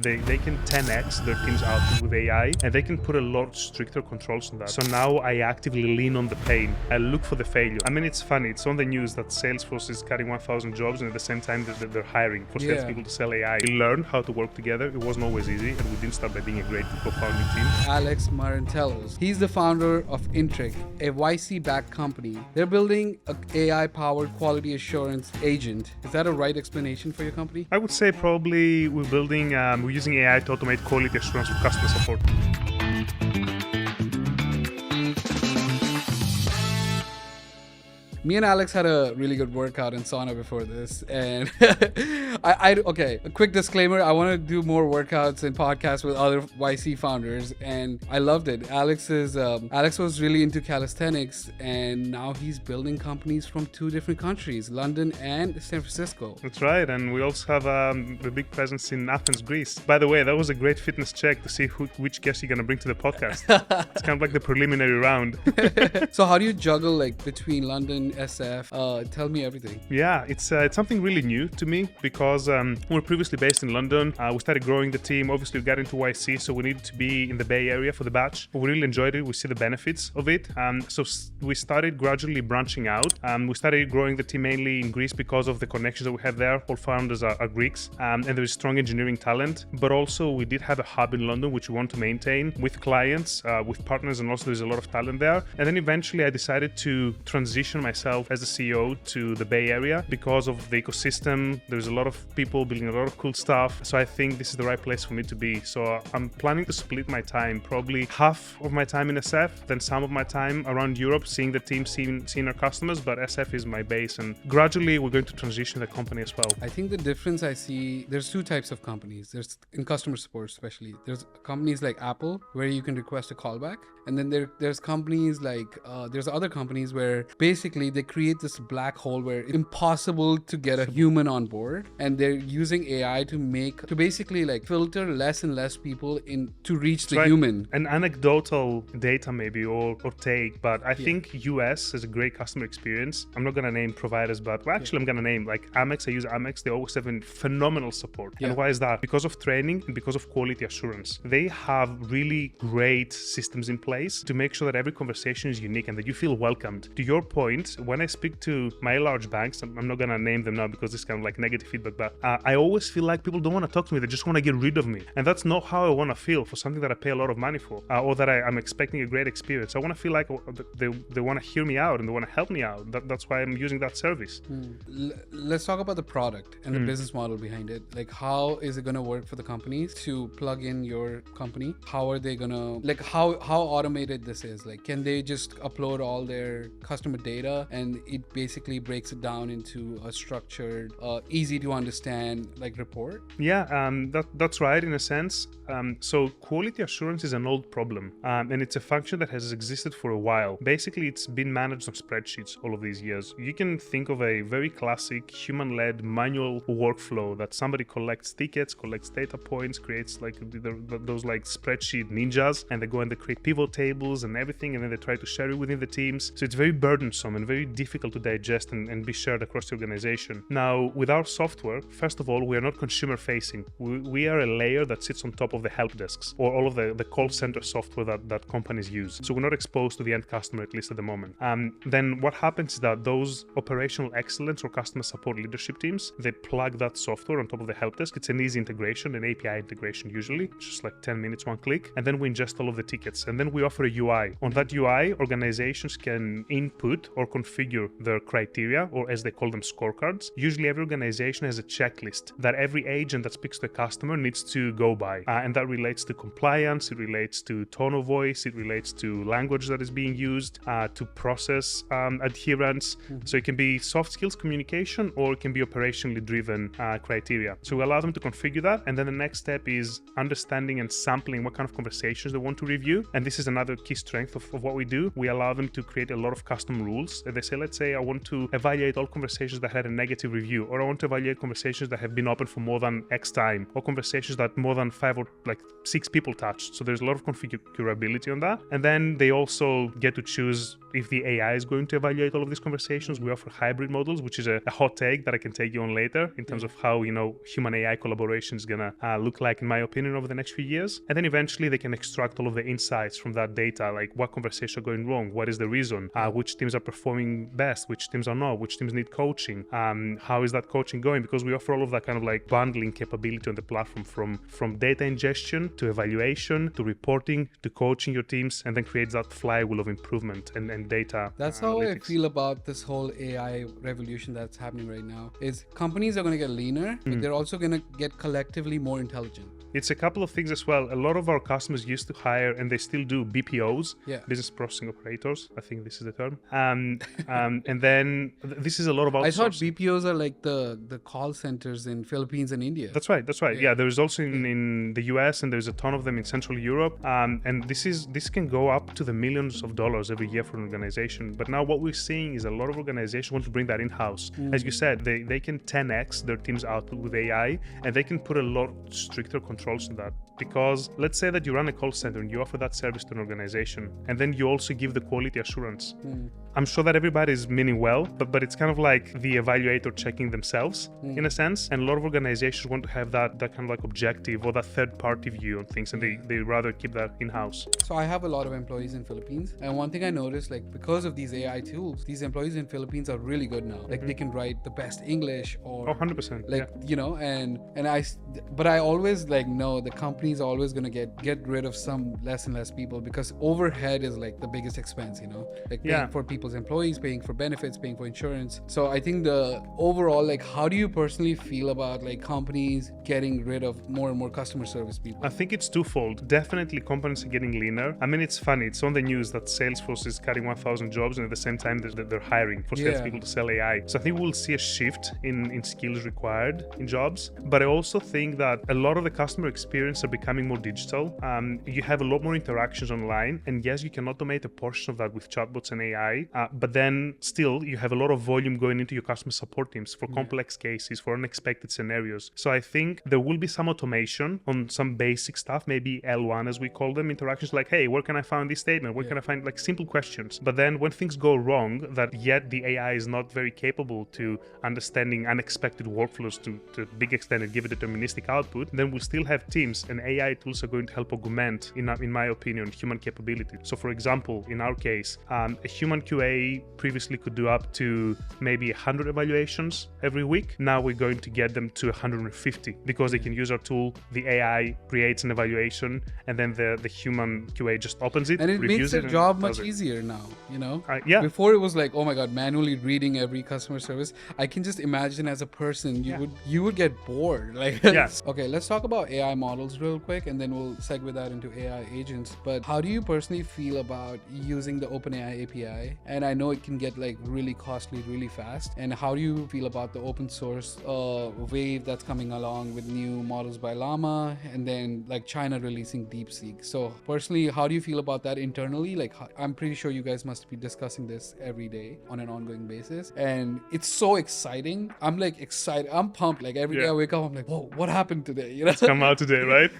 They can 10x their team's output with AI, and they can put a lot stricter controls on that. So now I actively lean on the pain. I look for the failure. I mean, it's funny. It's on the news that Salesforce is cutting 1,000 jobs, and at the same time they're hiring for salespeople to sell AI. We learned how to work together. It wasn't always easy, and we didn't start by being a great co-founding team. Alex Marantelos. He's the founder of Intryc, a YC-backed company. They're building an AI-powered quality assurance agent. Is that a right explanation for your company? I would say probably we're using AI to automate quality assurance for customer support. Me and Alex had a really good workout in sauna before this, and okay, a quick disclaimer, I want to do more workouts and podcasts with other YC founders, and I loved it. Alex was really into calisthenics, and now he's building companies from 2 different countries, London and San Francisco. That's right, and we also have a big presence in Athens, Greece. By the way, that was a great fitness check to see which guest you're going to bring to the podcast. It's kind of like the preliminary round. So how do you juggle between London, SF? Tell me everything. Yeah, it's something really new to me because we were previously based in London. We started growing the team. Obviously, we got into YC, so we needed to be in the Bay Area for the batch. We really enjoyed it. We see the benefits of it. So we started gradually branching out. We started growing the team mainly in Greece because of the connections that we have there. All founders are Greeks, and there is strong engineering talent. But also, we did have a hub in London, which we want to maintain with clients, with partners, and also there's a lot of talent there. And then eventually, I decided to transition myself as the CEO to the Bay Area because of the ecosystem. There's a lot of people building a lot of cool stuff. So I think this is the right place for me to be. So I'm planning to split my time, probably half of my time in SF, then some of my time around Europe, seeing the team, seeing our customers, but SF is my base, and gradually we're going to transition the company as well. I think the difference I see, there's 2 types of companies. There's in customer support especially. There's companies like Apple where you can request a callback, and then there's companies like there's other companies where basically they create this black hole where it's impossible to get a human on board, and they're using AI to basically filter less and less people in to reach the human. An anecdotal data maybe or take, but I think US has a great customer experience. I'm not gonna name providers, but I'm gonna name Amex. I use Amex. They always have phenomenal support. And why is that? Because of training and because of quality assurance. They have really great systems in place to make sure that every conversation is unique and that you feel welcomed. To your point, when I speak to my large banks, I'm not gonna name them now because it's kind of negative feedback, but I always feel like people don't want to talk to me. They just want to get rid of me, and that's not how I want to feel for something that I pay a lot of money for, or that I'm expecting a great experience. I want to feel like they want to hear me out and they want to help me out. That's why I'm using that service. Let's talk about the product and the business model behind it. How is it gonna work for the companies to plug in your company? How are they gonna how automated this is? Can they just upload all their customer data and it basically breaks it down into a structured, easy to understand report? Yeah, that's right in a sense. So quality assurance is an old problem, and it's a function that has existed for a while. Basically, it's been managed on spreadsheets all of these years. You can think of a very classic human-led manual workflow that somebody collects tickets, collects data points, creates those spreadsheet ninjas, and they go and they create pivot tables and everything, and then they try to share it within the teams. So it's very burdensome and very difficult to digest and be shared across the organization. Now, with our software, first of all, we are not consumer facing. We are a layer that sits on top of the help desks or all of the call center software that companies use. So we're not exposed to the end customer, at least at the moment. Then what happens is that those operational excellence or customer support leadership teams, they plug that software on top of the help desk. It's an easy integration, an API integration usually, just 10 minutes, 1 click, and then we ingest all of the tickets. And then we offer a UI. On that UI, organizations can input or configure their criteria, or as they call them, scorecards. Usually every organization has a checklist that every agent that speaks to a customer needs to go by. And that relates to compliance, it relates to tone of voice, it relates to language that is being used, to process adherence. So it can be soft skills communication, or it can be operationally driven criteria. So we allow them to configure that. And then the next step is understanding and sampling what kind of conversations they want to review. And this is another key strength of what we do. We allow them to create a lot of custom rules, and they say, let's say I want to evaluate all conversations that had a negative review, or I want to evaluate conversations that have been open for more than X time, or conversations that more than 5 or like 6 people touched. So there's a lot of configurability on that. And then they also get to choose if the AI is going to evaluate all of these conversations. We offer hybrid models, which is a hot take that I can take you on later in terms of how, human AI collaboration is gonna look like, in my opinion, over the next few years. And then eventually they can extract all of the insights from that data, like what conversations are going wrong, what is the reason, which teams are performing best, which teams are not, which teams need coaching, how is that coaching going, because we offer all of that kind of like bundling capability on the platform, from data ingestion to evaluation to reporting to coaching your teams, and then creates that flywheel of improvement and data. That's how analytics. I feel about this whole AI revolution that's happening right now. Is companies are going to get leaner, but they're also going to get collectively more intelligent. It's a couple of things as well. A lot of our customers used to hire, and they still do, BPOs, business processing operators. I think this is the term. And then this is a lot of outsourcing. I thought BPOs are like the call centers in Philippines and India. That's right. Yeah, there is also in the US, and there's a ton of them in Central Europe. And this can go up to the millions of dollars every year for an organization. But now what we're seeing is a lot of organizations want to bring that in-house. As you said, they can 10x their team's output with AI, and they can put a lot stricter controls on that. Because let's say that you run a call center and you offer that service to an organization, and then you also give the quality assurance. I'm sure that everybody is meaning well, but it's kind of like the evaluator checking themselves in a sense. And a lot of organizations want to have that kind of like objective or that third party view on things, and they rather keep that in-house. So I have a lot of employees in Philippines, and one thing I noticed, like because of these AI tools, these employees in Philippines are really good now. Like they can write the best English, or 100%. like but I always like know the company's always gonna get rid of some less and less people, because overhead is like the biggest expense, like paying for people's employees, paying for benefits, paying for insurance. So I think the overall, like, how do you personally feel about like companies getting rid of more and more customer service people? I think it's twofold. Definitely companies are getting leaner. I mean, it's funny. It's on the news that Salesforce is cutting 1,000 jobs, and at the same time they're hiring for salespeople to sell AI. So I think we'll see a shift in skills required in jobs. But I also think that a lot of the customer experience are becoming more digital. You have a lot more interactions online, and yes, you can automate a portion of that with chatbots and AI, but then still you have a lot of volume going into your customer support teams for complex cases, for unexpected scenarios. So I think there will be some automation on some basic stuff, maybe L1 as we call them, interactions like, hey, where can I find this statement? Where can I find, like, simple questions? But then when things go wrong, that yet the AI is not very capable to understanding unexpected workflows to a big extent and give a deterministic output, then we'll still have teams, and AI tools are going to help augment, in my opinion, human capability. So for example, in our case, a human QA previously could do up to maybe 100 evaluations every week. Now we're going to get them to 150 because they can use our tool. The AI creates an evaluation, and then the human QA just opens it, and it makes reviews their it, job much easier now, Before it was like, oh my god, manually reading every customer service. I can just imagine as a person you would get bored. Like, okay, let's talk about AI models real quick, and then we'll segue that into AI agents. But how do you personally feel about using the OpenAI API? And I know it can get like really costly really fast. And how do you feel about the open source wave that's coming along with new models by Llama, and then like China releasing DeepSeek? So personally, how do you feel about that internally? Like, I'm pretty sure you guys must be discussing this every day on an ongoing basis, and it's so exciting. I'm like excited. I'm pumped. Like every day I wake up, I'm like, whoa, what happened today? It's come out today, right?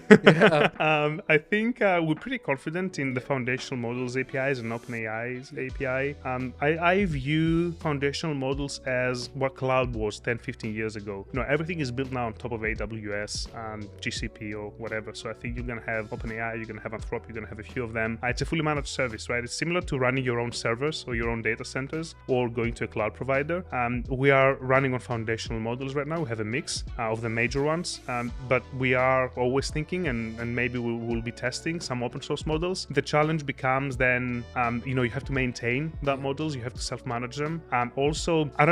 I think we're pretty confident in the foundational models APIs and OpenAI's API. I view foundational models as what cloud was 10-15 years ago. Everything is built now on top of AWS and GCP or whatever. So I think you're going to have OpenAI, you're going to have Anthropic, you're going to have a few of them. It's a fully managed service, right? It's similar to running your own servers or your own data centers or going to a cloud provider. We are running on foundational models right now. We have a mix of the major ones, but we are always thinking, and maybe we'll be testing some open source models. The challenge becomes then, you have to maintain that models. You have to self-manage them. Also, I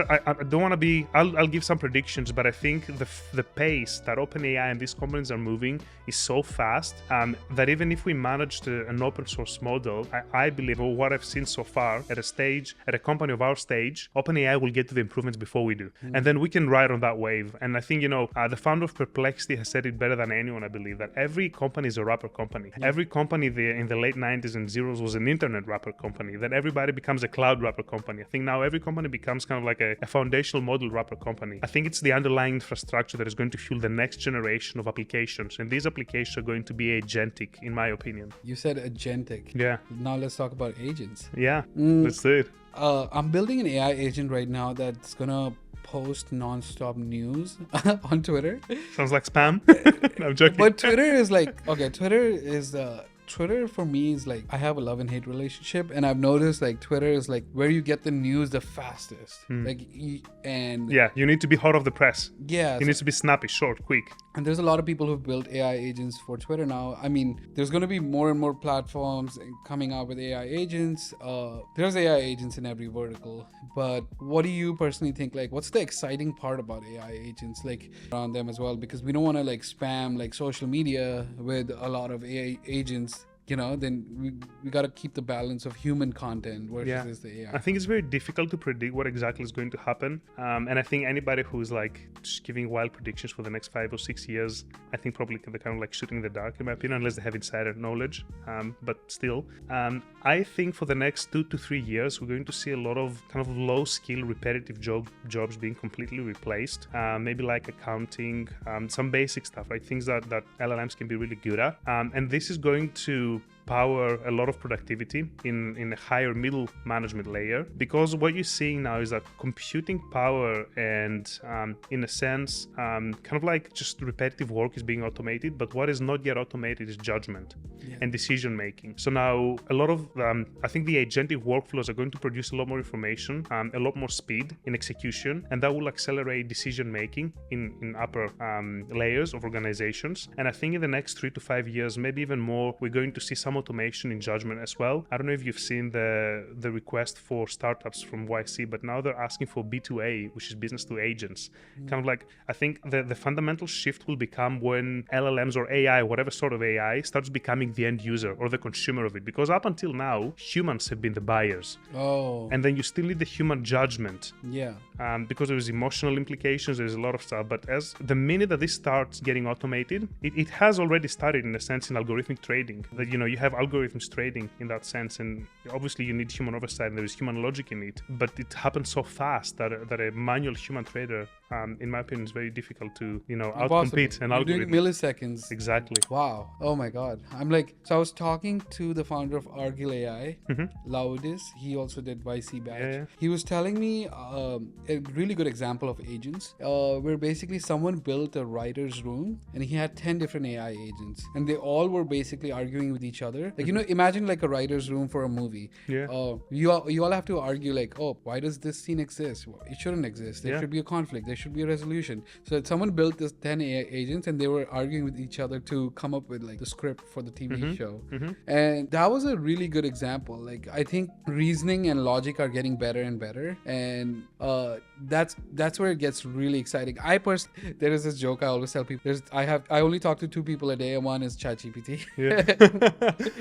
don't want to be. I'll give some predictions, but I think the pace that OpenAI and these companies are moving is so fast that even if we managed an open source model, I believe, or what I've seen so far at a company of our stage, OpenAI will get to the improvements before we do, and then we can ride on that wave. And I think the founder of Perplexity has said it better than anyone. I believe that every company is a wrapper company. Every company in the late 90s and zeros was an internet wrapper company. Then everybody becomes a cloud wrapper company. I think now every company becomes kind of like a foundational model wrapper company. I think it's the underlying infrastructure that is going to fuel the next generation of applications. And these applications are going to be agentic, in my opinion. You said agentic. Yeah. Now let's talk about agents. Yeah, let's do it. I'm building an AI agent right now that's gonna post non-stop news on Twitter. Sounds like spam. No, I'm joking. But Twitter is like, okay, Twitter for me is like, I have a love and hate relationship, and I've noticed like Twitter is like where you get the news the fastest. Yeah, you need to be hot off the press. Yeah, you need to be snappy, short, quick. And there's a lot of people who've built AI agents for Twitter now. I mean, there's going to be more and more platforms coming out with AI agents. There's AI agents in every vertical. But what do you personally think? Like, what's the exciting part about AI agents, like around them as well? Because we don't want to like spam like social media with a lot of AI agents. Then we got to keep the balance of human content versus the AI. I think it's very difficult to predict what exactly is going to happen. And I think anybody who's like just giving wild predictions for the next 5 or 6 years, I think probably they're kind of like shooting in the dark, in my opinion, unless they have insider knowledge. But still, I think for the next 2 to 3 years, we're going to see a lot of kind of low skill, repetitive jobs being completely replaced. Maybe like accounting, some basic stuff, right? Things that LLMs can be really good at. And this is going to power a lot of productivity in a higher middle management layer, because what you're seeing now is that computing power and in a sense kind of like just repetitive work is being automated, but what is not yet automated is judgment and decision making. So now a lot of I think the agentic workflows are going to produce a lot more information, a lot more speed in execution, and that will accelerate decision making in upper layers of organizations. And I think in the next 3 to 5 years, maybe even more, we're going to see some automation in judgment as well. I don't know if you've seen the request for startups from YC, but now they're asking for B2A, which is business to agents. Kind of like, I think the fundamental shift will become when LLMs or AI, whatever sort of AI, starts becoming the end user or the consumer of it. Because up until now, humans have been the buyers. Oh. And then you still need the human judgment. Yeah. Because there's emotional implications, there's a lot of stuff. But as the minute that this starts getting automated, it has already started in a sense in algorithmic trading. That you have algorithms trading in that sense, and obviously you need human oversight and there is human logic in it. But it happens so fast that a manual human trader, in my opinion, is very difficult to outcompete an algorithm. Doing milliseconds. Exactly. Wow. Oh my God. So I was talking to the founder of Argil AI, Laudis. He also did YC Badge. Yeah. He was telling me a really good example of agents, where basically someone built a writer's room and he had 10 different AI agents, and they all were basically arguing with each other. Like, imagine like a writer's room for a movie. Yeah. You all have to argue like, oh, why does this scene exist? Well, it shouldn't exist. There should be a conflict. There should be a resolution. So someone built this 10 AI agents and they were arguing with each other to come up with like the script for the TV show. And that was a really good example. Like, I think reasoning and logic are getting better and better. And that's where it gets really exciting. There is this joke I always tell people. I only talk to 2 people a day, and one is ChatGPT. Yeah.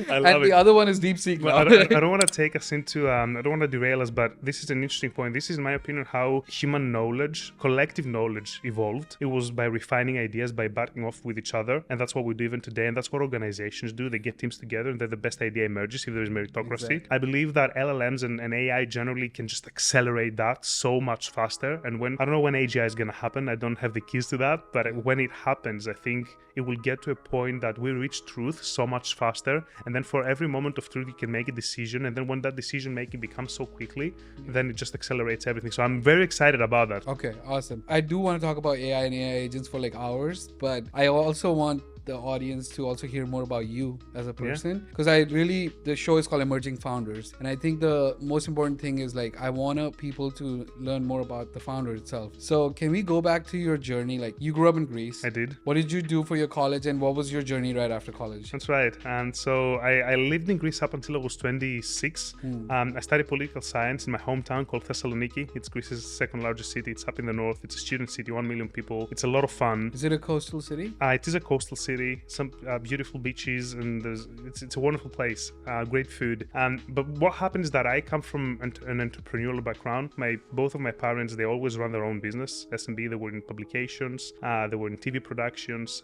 And the other one is DeepSeek. Well, I don't want to take us into I don't want to derail us, but this is an interesting point. This is, in my opinion, how human knowledge, collective knowledge, evolved. It was by refining ideas, by backing off with each other, and that's what we do even today, and that's what organizations do. They get teams together, and then the best idea emerges if there is meritocracy. Exactly. I believe that LLMs and AI generally can just accelerate that so much faster. And I don't know when AGI is going to happen. I don't have the keys to that, but when it happens, I think it will get to a point that we reach truth so much faster, and then for every moment of truth you can make a decision, and then when that decision making becomes so quickly, then it just accelerates everything. So I'm very excited about that. Okay, awesome. I do want to talk about AI and AI agents for like hours, but I also want the audience to also hear more about you as a person, because the show is called Emerging Founders, and I think the most important thing is like I want people to learn more about the founder itself. So can we go back to your journey? Like, you grew up in Greece. I did. What did you do for your college, and what was your journey right after college? That's right. And so I lived in Greece up until I was 26. I studied political science in my hometown called Thessaloniki. It's Greece's second largest city. It's up in the north. It's a student city, 1 million people. It's a lot of fun. Is it a coastal city? It is a coastal city. city, some beautiful beaches, and it's a wonderful place. Great food. But what happened is that I come from an entrepreneurial background. Both of my parents, they always run their own business. S&B, they were in publications, they were in TV productions,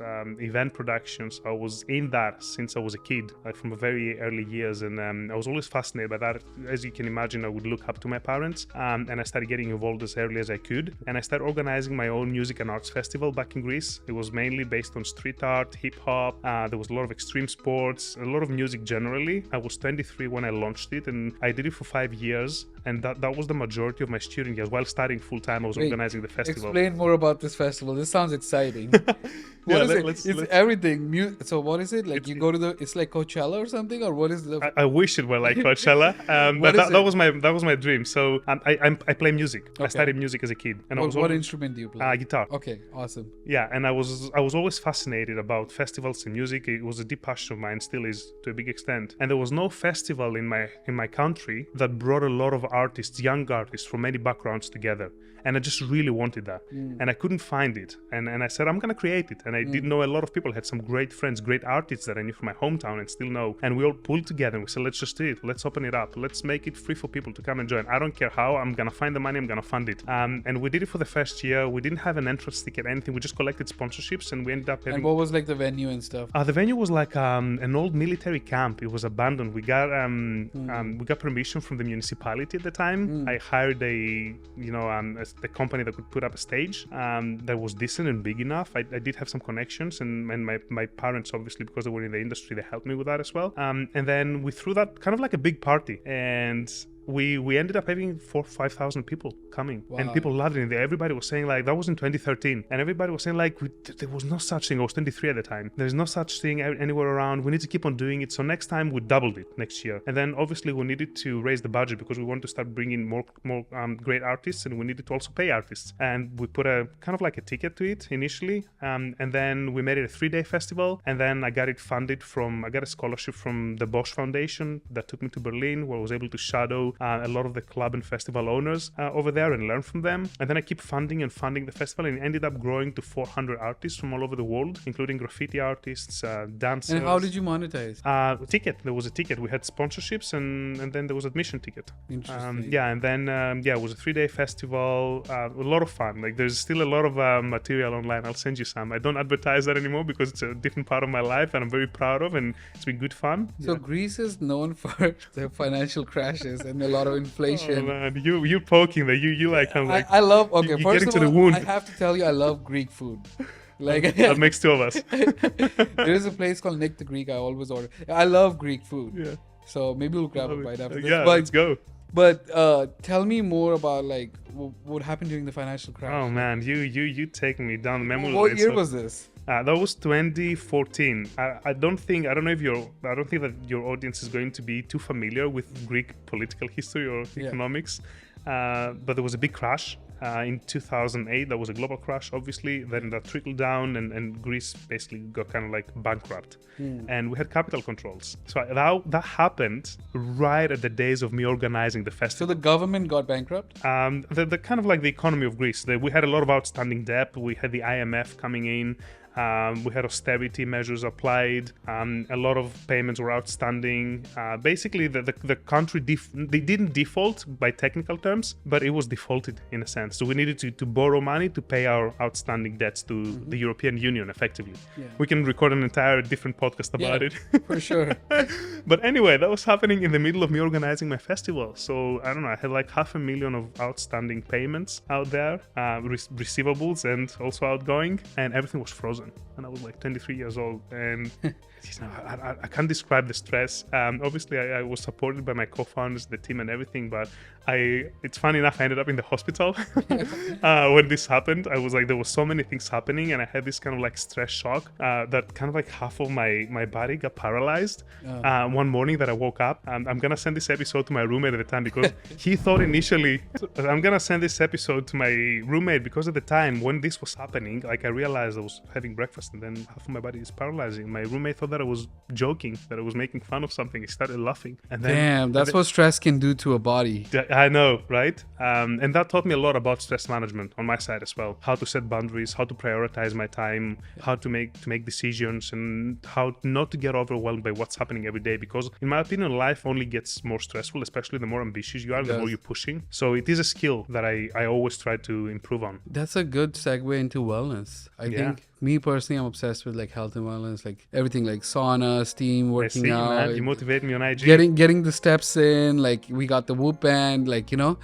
event productions. I was in that since I was a kid, like from a very early years, and I was always fascinated by that. As you can imagine, I would look up to my parents, and I started getting involved as early as I could, and I started organizing my own music and arts festival back in Greece. It was mainly based on street art, hip-hop. There was a lot of extreme sports, a lot of music generally. I was 23 when I launched it, and I did it for 5 years, and that was the majority of my student years. While studying full-time, I was organizing the festival. Explain more about this festival. This sounds exciting. What is it? It's everything. So what is it? Like you go to it's like Coachella or something, or what is the? I wish it were like Coachella, but that was my dream. So I play music. Okay. I studied music as a kid. And what instrument do you play? Guitar. Okay, awesome. Yeah, and I was always fascinated about festivals and music. It was a deep passion of mine, still is to a big extent. And there was no festival in my country that brought a lot of artists, young artists from many backgrounds together. And I just really wanted that. And I couldn't find it. And I said, I'm going to create it. And I did know a lot of people, had some great friends, great artists that I knew from my hometown and still know. And we all pulled together and we said, let's just do it. Let's open it up. Let's make it free for people to come and join. I don't care how. I'm going to find the money. I'm going to fund it. And we did it for the first year. We didn't have an entrance ticket, anything. We just collected sponsorships and we ended up having... And what was like the venue and stuff? The venue was like an old military camp. It was abandoned. We got permission from the municipality at the time. I hired a company that could put up a stage that was decent and big enough. I did have some connections, and my parents, obviously, because they were in the industry, they helped me with that as well. And then we threw that kind of like a big party, and we ended up having 4,000 or 5,000 people coming. Wow. And people loved it. Everybody was saying like, that was in 2013, and everybody was saying like, there was no such thing. I was 23 at the time. There's no such thing anywhere around. We need to keep on doing it. So next time we doubled it next year. And then obviously we needed to raise the budget because we wanted to start bringing more great artists, and we needed to also pay artists. And we put a kind of like a ticket to it initially, and then we made it a 3-day festival. And then I got it funded I got a scholarship from the Bosch Foundation that took me to Berlin, where I was able to shadow a lot of the club and festival owners over there and learn from them. And then I keep funding the festival, and it ended up growing to 400 artists from all over the world, including graffiti artists, dancers. And how did you monetize? Ticket. There was a ticket. We had sponsorships, and then there was admission ticket. Interesting. And then it was a 3-day festival. A lot of fun. Like there's still a lot of material online. I'll send you some. I don't advertise that anymore because it's a different part of my life and I'm very proud of, and it's been good fun. So Greece is known for the financial crashes and a lot of inflation. Oh man, you're poking that you like. I'm like, I love. Okay, you're first getting of all, to the wound. I have to tell you, I love Greek food. Like that makes two of us. There is a place called Nick the Greek. I always order. I love Greek food. Yeah. So maybe we'll grab a bite after this. Yeah, let's go. But tell me more about like what happened during the financial crash. Oh man, you taking me down the memory lane. What year was this? That was 2014. I don't think that your audience is going to be too familiar with Greek political history or economics. But there was a big crash in 2008. There was a global crash, obviously. Then that trickled down, and Greece basically got kind of like bankrupt. And we had capital controls. So that happened right at the days of me organizing the festival. So the government got bankrupt? The kind of like the economy of Greece. We had a lot of outstanding debt. We had the IMF coming in. We had austerity measures applied. A lot of payments were outstanding. Basically, the country they didn't default by technical terms, but it was defaulted in a sense. So we needed to borrow money to pay our outstanding debts to the European Union, effectively. Yeah. We can record an entire different podcast about it. For sure. But anyway, that was happening in the middle of me organizing my festival. So I don't know, I had like 500,000 of outstanding payments out there, receivables and also outgoing, and everything was frozen. And I was like 23 years old, and I can't describe the stress. Obviously, I was supported by my co-founders, the team and everything, but it's funny enough, I ended up in the hospital when this happened. I was like, there were so many things happening, and I had this kind of like stress shock that kind of like half of my body got paralyzed. One morning that I woke up, I'm gonna send this episode to my roommate at the time because he thought initially, I'm gonna send this episode to my roommate because at the time when this was happening, like I realized I was having breakfast, and then half of my body is paralyzing. My roommate thought that I was joking, that I was making fun of something. He started laughing. And then, Damn, that's what stress can do to a body. I know, right? And that taught me a lot about stress management on my side as well. How to set boundaries, how to prioritize my time, how to make decisions, and how not to get overwhelmed by what's happening every day. Because in my opinion, life only gets more stressful, especially the more ambitious you are, the more you're pushing. So it is a skill that I always try to improve on. That's a good segue into wellness. I think me personally, I'm obsessed with like health and wellness, like everything, like sauna, steam, working out. Man, you motivate me on IG. Getting the steps in, like we got the Whoop band, like, you know.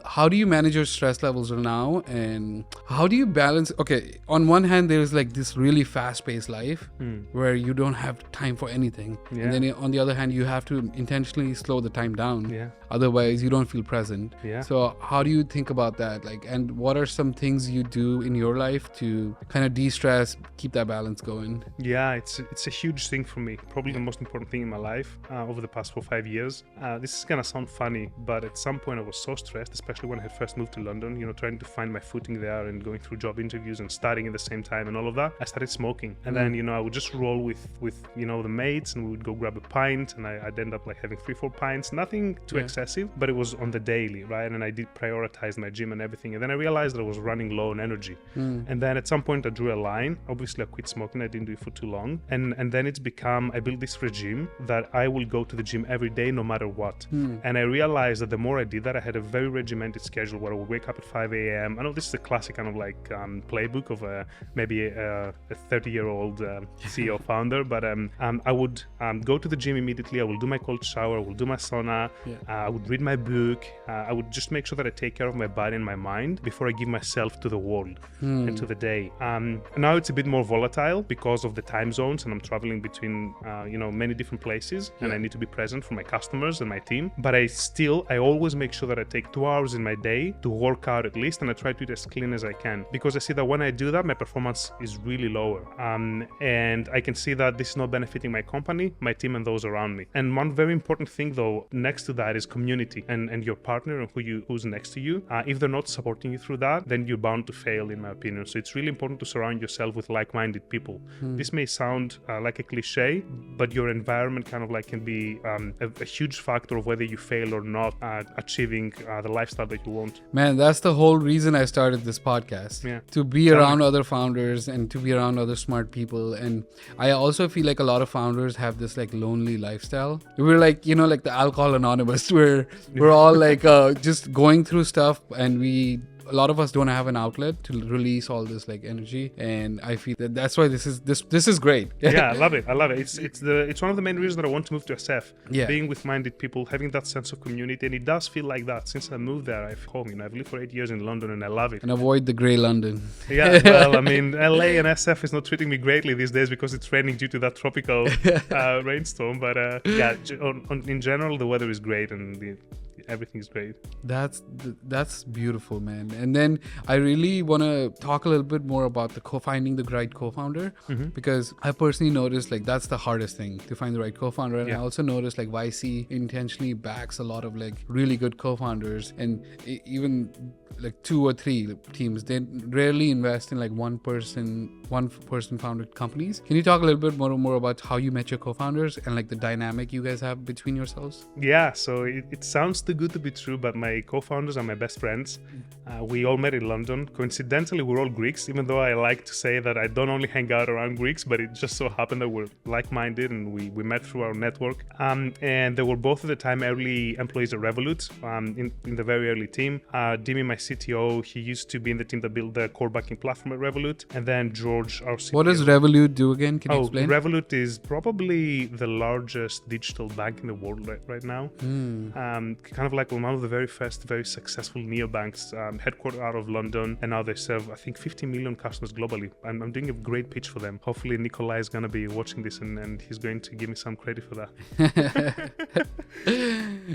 How do you manage your stress levels now, and how do you balance? Okay, on one hand, there's like this really fast-paced life where you don't have time for anything, and then on the other hand, you have to intentionally slow the time down. Otherwise, you don't feel present. So how do you think about that? Like, and what are some things you do in your life to kind of de-stress, keep that balance going? Yeah, it's a huge thing for me. Probably the most important thing in my life over the past 4 or 5 years. This is gonna sound funny, but at some point I was so stressed, especially when I had first moved to London, you know, trying to find my footing there and going through job interviews and studying at the same time and all of that. I started smoking, and then, you know, I would just roll with you know, the mates, and we would go grab a pint, and I'd end up like having 3-4 pints, nothing too excessive, but it was on the daily, right? And I did prioritize my gym and everything, and then I realized that I was running low on energy. And then at some point I drew a line. Obviously I quit smoking, I didn't do it for too long, and then it's become, I built this regime that I will go to the gym every day no matter what. And I realized that the more I did that, I had a very regimented schedule where I would wake up at 5 a.m. I know this is a classic kind of like playbook of maybe a 30-year-old CEO founder, but I would go to the gym immediately. I will do my cold shower, I will do my sauna, I would read my book, I would just make sure that I take care of my body and my mind before I give myself to the world and to the day. Now it's a bit more volatile because of the time zones, and I'm traveling between you know, many different places, and I need to be present for my customers and my team. But I always make sure that I take 2 hours in my day to work out at least, and I try to eat as clean as I can, because I see that when I do that, my performance is really lower, and I can see that this is not benefiting my company, my team, and those around me. And one very important thing though next to that is community and your partner and who's next to you. If they're not supporting you through that, then you're bound to fail, in my opinion. So it's really important to surround yourself with like-minded people. This may sound like a cliche, but your environment kind of like can be a huge factor of whether you fail or not achieving the lifestyle that you want. Man, that's the whole reason I started this podcast. To be around other founders and to be around other smart people. And I also feel like a lot of founders have this like lonely lifestyle. We're like, you know, like the Alcohol Anonymous, where we're all like just going through stuff, and a lot of us don't have an outlet to release all this like energy, and I feel that that's why this is great. I love it. It's one of the main reasons that I want to move to SF. Being with minded people, having that sense of community, and it does feel like that since I moved there. I've lived for 8 years in London, and I love it. And avoid the grey London. Well, I mean, LA and SF is not treating me greatly these days because it's raining due to that tropical rainstorm. But in general, the weather is great, and everything's great. That's beautiful, man. And then I really want to talk a little bit more about finding the right co-founder, because I personally noticed like that's the hardest thing, to find the right co-founder. And I also noticed like YC intentionally backs a lot of like really good co-founders, and even like 2 or 3 teams. They rarely invest in like one person founded companies. Can you talk a little bit more about how you met your co-founders and like the dynamic you guys have between yourselves? So it sounds too good to be true, but my co-founders are my best friends. We all met in London. Coincidentally, we're all Greeks, even though I like to say that I don't only hang out around Greeks, but it just so happened that we're like-minded, and we met through our network. And they were both at the time early employees at Revolut, in the very early team. Dimi, my CTO, he used to be in the team that built the core banking platform at Revolut. And then George, our CTO. What does Revolut do again? Can you explain? Revolut is probably the largest digital bank in the world right now. Kind of like one of the very first, very successful neobanks, headquartered out of London, and now they serve, I think, 50 million customers globally. I'm doing a great pitch for them. Hopefully Nikolai is going to be watching this, and he's going to give me some credit for that.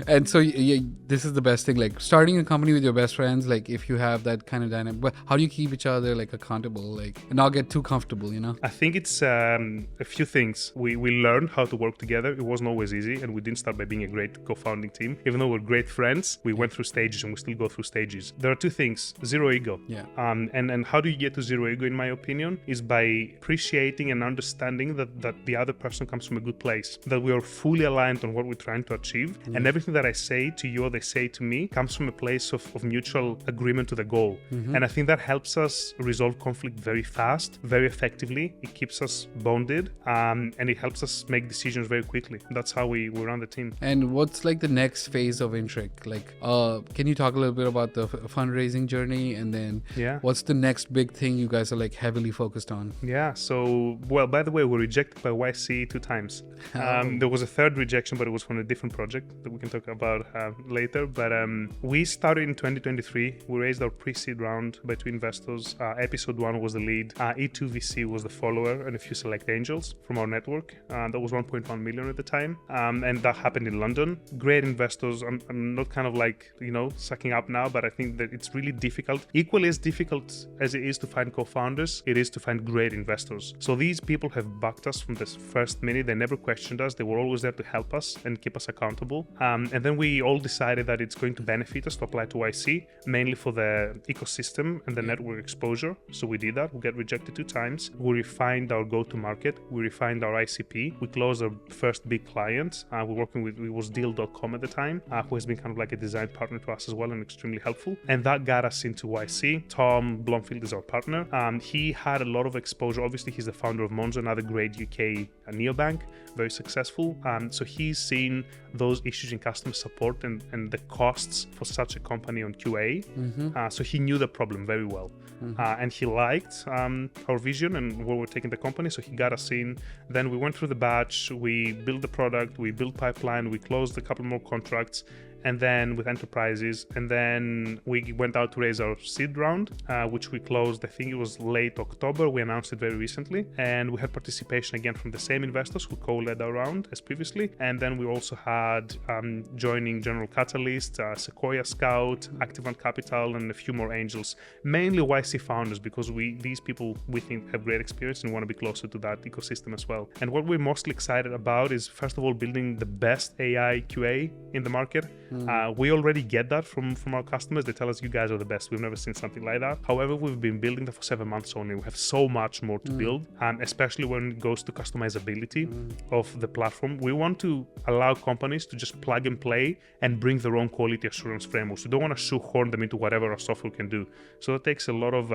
And so this is the best thing, like starting a company with your best friends, like if you have that kind of dynamic, but how do you keep each other like accountable, like and not get too comfortable, you know? I think it's a few things. We learned how to work together. It wasn't always easy, and we didn't start by being a great co-founding team. Even though we're great friends, we went through stages, and we still go through stages. There are 2 things: zero ego. Yeah. And how do you get to zero ego, in my opinion, is by appreciating and understanding that the other person comes from a good place, that we are fully aligned on what we're trying to achieve, and everything that I say to you or they say to me comes from a place of mutual agreement to the goal. And I think that helps us resolve conflict very fast, very effectively. It keeps us bonded, and it helps us make decisions very quickly. That's how we run the team. And what's like the next phase of Intryc? Like, can you talk a little bit about the fundraising journey, and then what's the next big thing you guys are like heavily focused on? Yeah. So, well, by the way, we're rejected by YC 2 times. There was a third rejection, but it was from a different project that we can talk about later. But we started in 2023. We raised our pre-seed round by 2 investors. Episode 1 was the lead. E2VC was the follower, and a few select angels from our network. That was 1.1 million at the time. And that happened in London. Great investors. I'm not kind of like, sucking up now, but I think that it's really difficult. Equally as difficult as it is to find co-founders, it is to find great investors. So these people have backed us from the first minute. They never questioned us. They were always there to help us and keep us accountable. And then we all decided that it's going to benefit us to apply to YC, mainly for the ecosystem and the network exposure. So we did that. We got rejected 2 times. We refined our go-to-market. We refined our ICP. We closed our first big client. We're working with, it was Deal.com at the time, who has been kind of like a design partner to us as well and extremely helpful. And that got us into YC. Tom Blomfield is our partner. He had a lot of exposure. Obviously, he's the founder of Monzo, another great UK neobank, very successful. So he's seen those issues in customer support and the costs for such a company on QA. So he knew the problem very well. And he liked our vision and where we're taking the company. So he got us in. Then we went through the batch. We built the product. We built pipeline. We closed a couple more contracts. And then with enterprises, and then we went out to raise our seed round, which we closed, I think it was late October. We announced it very recently, and we had participation again from the same investors who co-led our round as previously. And then we also had joining General Catalyst, Sequoia Scout, Active Capital, and a few more angels, mainly YC founders, because these people we think have great experience and want to be closer to that ecosystem as well. And what we're mostly excited about is, first of all, building the best AI QA in the market. We already get that from our customers. They tell us, you guys are the best. We've never seen something like that. However, we've been building that for 7 months only. We have so much more to build, especially when it goes to customizability of the platform. We want to allow companies to just plug and play and bring their own quality assurance frameworks. We don't want to shoehorn them into whatever our software can do. So that takes a lot of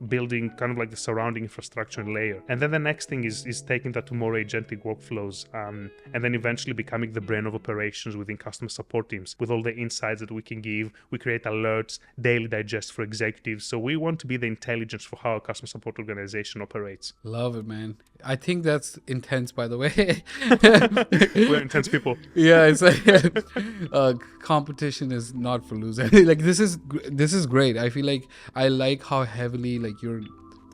building kind of like the surrounding infrastructure and layer. And then the next thing is taking that to more agentic workflows, and then eventually becoming the brain of operations within customer support teams. With all the insights that we can give, we create alerts, daily digest for executives. So we want to be the intelligence for how a customer support organization operates. Love it, man. I think that's intense, by the way. We're intense people. Yeah, it's like competition is not for losers. Like this is great. I feel like I like how heavily like you're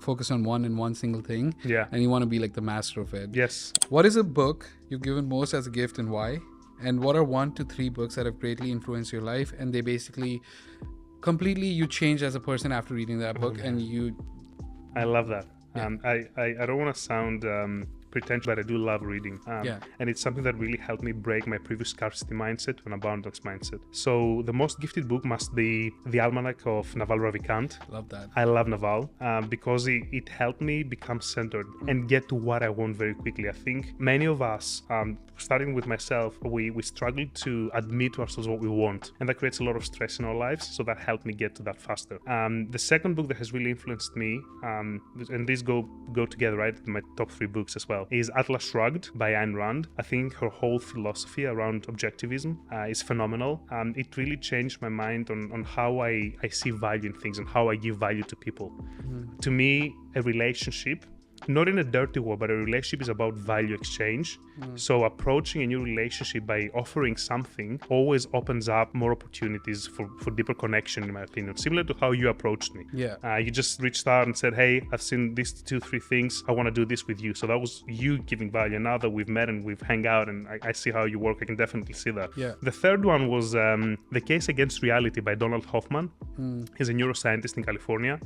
focused on one single thing. Yeah. And you want to be like the master of it. Yes. What is a book you've given most as a gift and why? And what are 1 to 3 books that have greatly influenced your life? And they basically completely you change as a person after reading that book, and you. I love that. Yeah. I don't want to sound pretentious, but I do love reading. And it's something that really helped me break my previous scarcity mindset to an abundance mindset. So the most gifted book must be The Almanac of Naval Ravikant. Love that. I love Naval because it helped me become centered and get to what I want very quickly. I think many of us, starting with myself, we struggle to admit to ourselves what we want. And that creates a lot of stress in our lives. So that helped me get to that faster. The second book that has really influenced me, and these go together, right? My top 3 books as well, is Atlas Shrugged by Ayn Rand. I think her whole philosophy around objectivism is phenomenal. It really changed my mind on how I see value in things and how I give value to people. To me, a relationship, not in a dirty way, but a relationship is about value exchange. So approaching a new relationship by offering something always opens up more opportunities for deeper connection, in my opinion. Similar to how you approached me. Yeah. You just reached out and said, hey, I've seen these 2-3 things. I want to do this with you. So that was you giving value. Now that we've met and we've hung out and I see how you work, I can definitely see that. Yeah. The third one was The Case Against Reality by Donald Hoffman. He's a neuroscientist in California.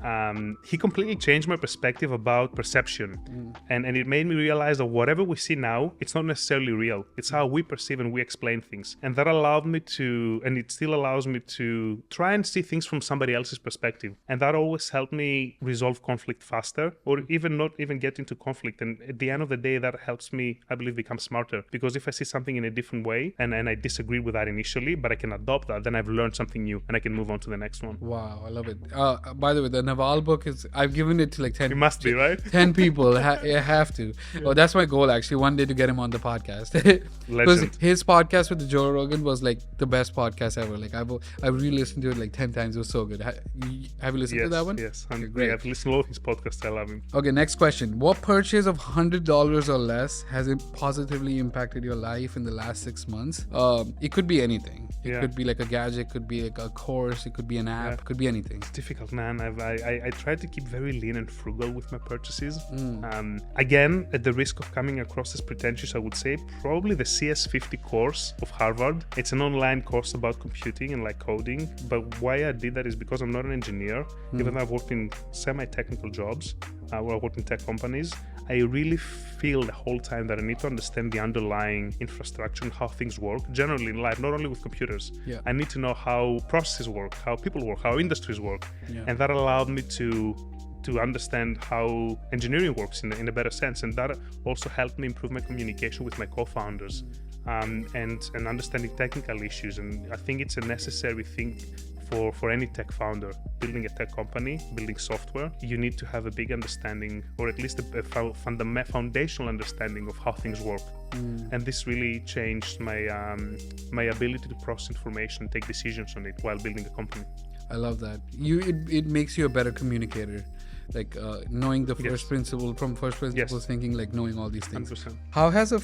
He completely changed my perspective about perception perception. And it made me realize that whatever we see now, it's not necessarily real. It's how we perceive and we explain things. And that allowed me to, and it still allows me to try and see things from somebody else's perspective. And that always helped me resolve conflict faster, or even not even get into conflict. And at the end of the day, that helps me, I believe, become smarter. Because if I see something in a different way and I disagree with that initially, but I can adopt that, then I've learned something new and I can move on to the next one. Wow, I love it. By the way, the Naval book I've given it to like 10. It must be, right? 10 people. You have to. Oh, that's my goal actually. One day to get him on the podcast. Because his podcast with the Joe Rogan was like the best podcast ever. Like I've re-listened to it like 10 times. It was so good. Have you listened to that one? Yes. Okay, great. I've listened to all his podcasts. I love him. Okay, next question. What purchase of $100 or less has it positively impacted your life in the last 6 months? It could be anything. It could be like a gadget, could be like a course, it could be an app, could be anything. It's difficult, man. I try to keep very lean and frugal with my purchases. Again, at the risk of coming across as pretentious, I would say probably the CS50 course of Harvard. It's an online course about computing and like coding. But why I did that is because I'm not an engineer. Even though I've worked in semi-technical jobs, where I work in tech companies, I really feel the whole time that I need to understand the underlying infrastructure and how things work generally in life, not only with computers. I need to know how processes work, how people work, how industries work. And that allowed me to understand how engineering works in a better sense. And that also helped me improve my communication with my co-founders and understanding technical issues. And I think it's a necessary thing for any tech founder building a tech company, building software. You need to have a big understanding, or at least a foundational understanding of how things work. And this really changed my ability to process information and take decisions on it while building a company. I love that. It makes you a better communicator. Like knowing the first principle, from first principles thinking, like knowing all these things. 100%. How has a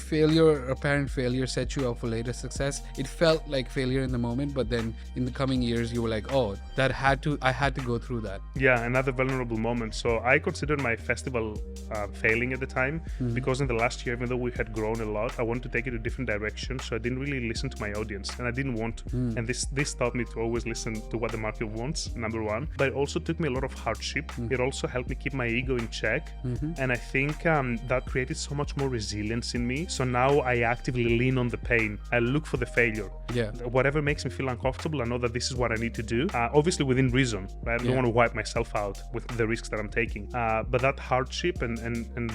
apparent failure set you up for later success? It felt like failure in the moment, but then in the coming years you were like, oh, I had to go through that. Yeah, another vulnerable moment. So I considered my festival failing at the time because in the last year, even though we had grown a lot, I wanted to take it a different direction. So I didn't really listen to my audience, and I didn't want to. And this taught me to always listen to what the market wants, number one. But it also took me a lot of hardship. It also helped me keep my ego in check. And I think that created so much more resilience in me. So now I actively lean on the pain. I look for the failure. Whatever makes me feel uncomfortable, I know that this is what I need to do. Obviously within reason, right? I don't want to wipe myself out with the risks that I'm taking. But that hardship and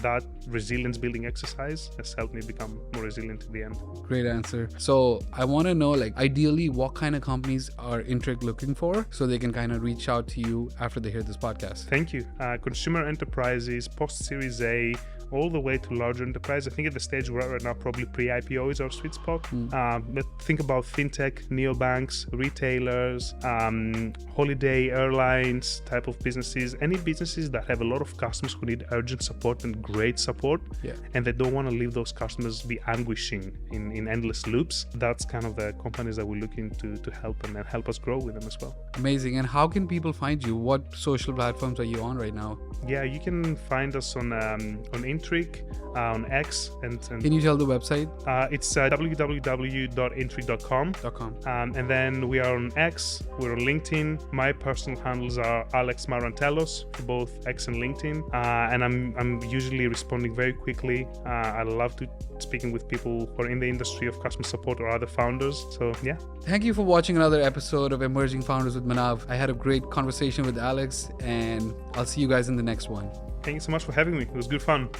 that resilience building exercise has helped me become more resilient in the end. Great answer. So I want to know, like, ideally, what kind of companies are Intryc looking for so they can kind of reach out to you after they hear this podcast? Thank you. Consumer enterprises, post-Series A, all the way to larger enterprise. I think at the stage we're at right now, probably pre-IPO is our sweet spot. But think about fintech, neobanks, retailers, holiday, airlines type of businesses, any businesses that have a lot of customers who need urgent support and great support, and they don't want to leave those customers be anguishing in endless loops. That's kind of the companies that we're looking to help and help us grow with them as well. Amazing. And how can people find you? What social platforms are you on right now? Yeah, you can find us on Intryc, on X, and can you tell the website? It's www.intryc.com. And then we are on X, we're on LinkedIn. My personal handles are Alexis Marantelos for both X and LinkedIn. And I'm usually responding very quickly. I love to speaking with people who are in the industry of customer support or other founders. So yeah. Thank you for watching another episode of Emerging Founders with Manav. I had a great conversation with Alex, and I'll see you guys in the next one. Thank you so much for having me. It was good fun.